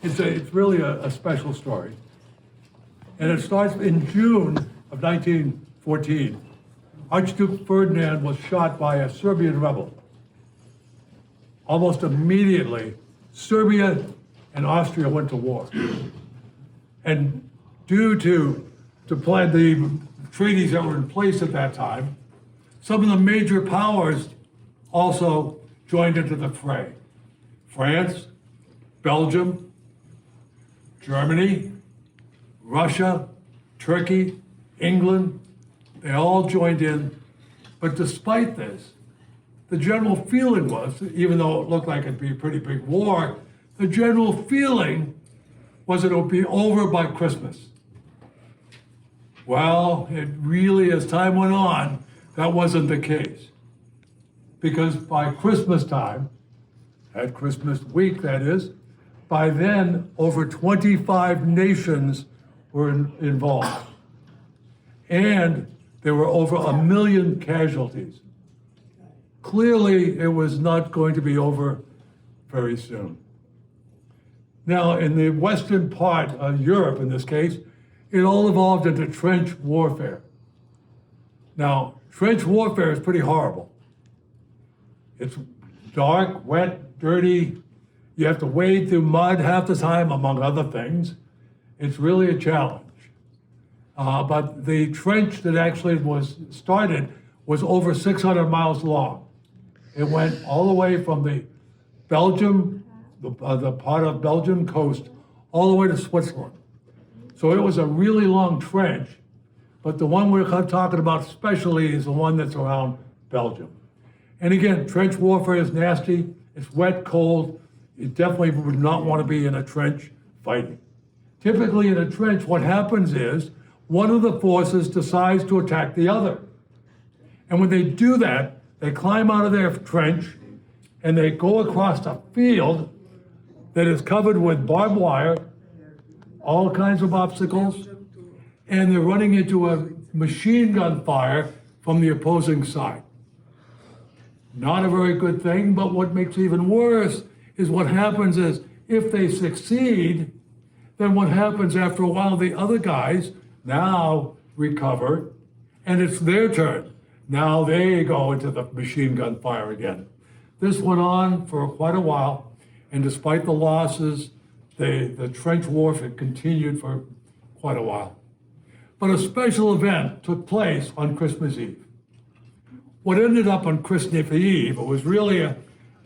It's really a special story. And it starts in June of 1914. Archduke Ferdinand was shot by a Serbian rebel. Almost immediately, Serbia and Austria went to war. And due to the treaties that were in place at that time, some of the major powers also joined into the fray. France, Belgium, Germany, Russia, Turkey, England, they all joined in. But despite this, the general feeling was, even though it looked like it'd be a pretty big war, the general feeling was that it would be over by Christmas. Well, it really, as time went on, that wasn't the case. Because by Christmas time, at Christmas week that is, by then over 25 nations were involved. And there were over 1 million casualties. Clearly, it was not going to be over very soon. Now, in the western part of Europe, in this case, it all evolved into trench warfare. Now, trench warfare is pretty horrible. It's dark, wet, dirty. You have to wade through mud half the time, among other things. It's really a challenge. But the trench that actually was started was over 600 miles long. It went all the way from the Belgium, the part of Belgium coast, all the way to Switzerland. So it was a really long trench, but the one we're talking about especially is the one that's around Belgium. And again, trench warfare is nasty. It's wet, cold. You definitely would not want to be in a trench fighting. Typically in a trench, what happens is one of the forces decides to attack the other. And when they do that, they climb out of their trench and they go across a field that is covered with barbed wire, all kinds of obstacles, and they're running into a machine gun fire from the opposing side. Not a very good thing, but what makes it even worse is what happens is if they succeed, then what happens after a while, the other guys now recover, and it's their turn. Now they go into the machine gun fire again. This went on for quite a while, and despite the losses, the trench warfare continued for quite a while. But a special event took place on Christmas Eve. What ended up on Christmas Eve, it was really a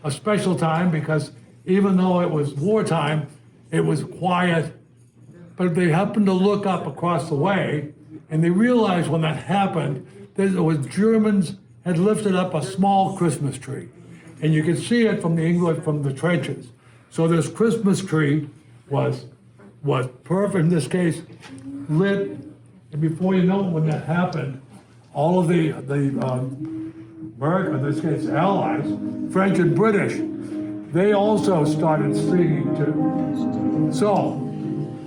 special time because even though it was wartime, it was quiet, but they happened to look up across the way, and they realized when that happened, that it was Germans had lifted up a small Christmas tree. And you could see it from the trenches. So this Christmas tree was perfect, in this case, lit, and before you know it, when that happened, all of the American, in this case, allies, French and British, they also started singing too. So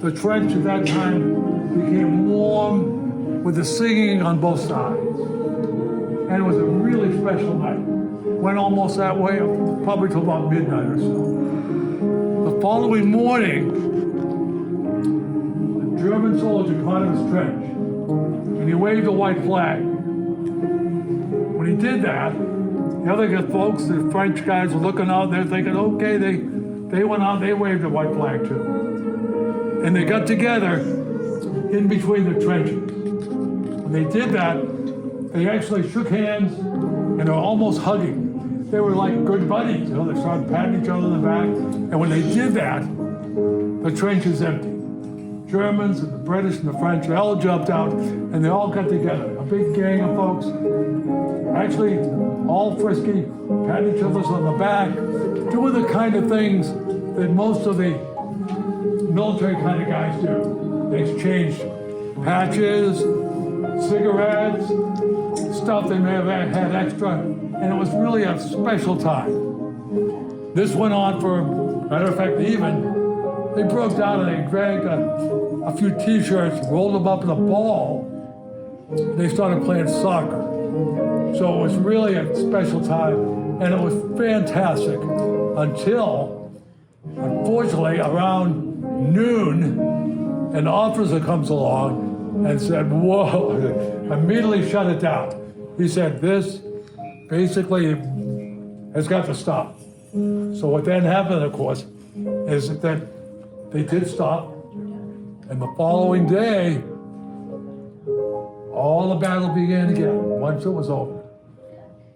the trench at that time became warm with the singing on both sides. And it was a really special night. Went almost that way, probably till about midnight or so. The following morning, a German soldier caught in his trench, and he waved a white flag. When he did that, the other folks, the French guys were looking out, they're thinking, okay, they went out, they waved a white flag too. And they got together in between the trenches. When they did that, they actually shook hands and they were almost hugging. They were like good buddies, you know, they started patting each other on the back. And when they did that, the trench is empty. Germans and the British and the French, they all jumped out and they all got together. A big gang of folks, actually all frisky, patting each other on the back, doing the kind of things that most of the military kind of guys do. They exchanged patches, cigarettes, stuff they may have had extra, and it was really a special time. This went on for, matter of fact, they broke down and they dragged a few t-shirts, rolled them up in a ball, and they started playing soccer. So it was really a special time, and it was fantastic until, unfortunately, around noon, an officer comes along and said, whoa, immediately shut it down. He said, this basically has got to stop. So what then happened, of course, is that they did stop, and the following day, all the battle began again once it was over.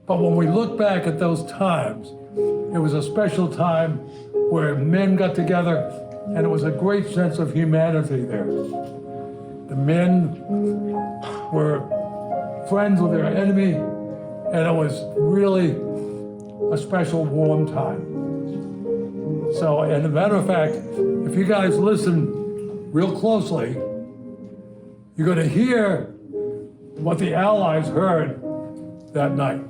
But when we look back at those times, it was a special time where men got together, and it was a great sense of humanity there. The men were friends with their enemy, and it was really a special warm time. So, and as a matter of fact, if you guys listen real closely, you're going to hear what the Allies heard that night.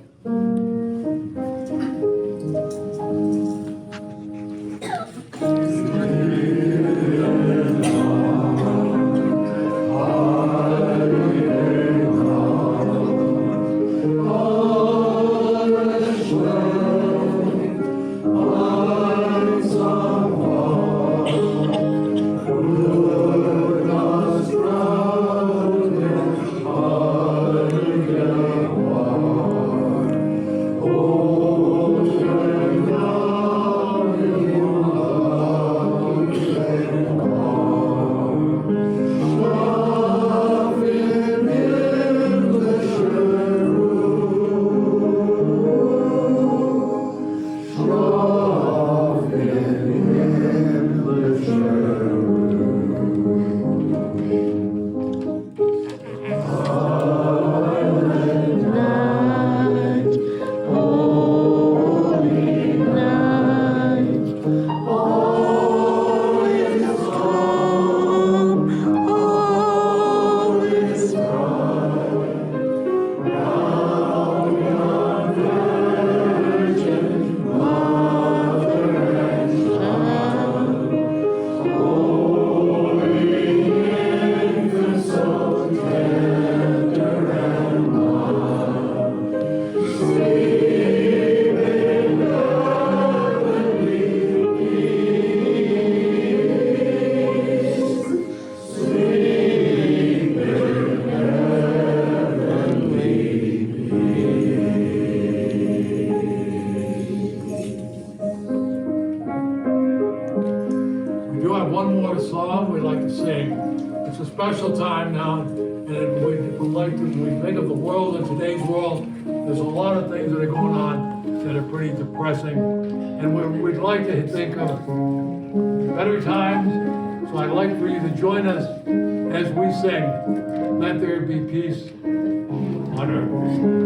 Special time now, and we think of the world in today's world. There's a lot of things that are going on that are pretty depressing, and we'd like to think of better times. So I'd like for you to join us as we sing, "Let There Be Peace on Earth."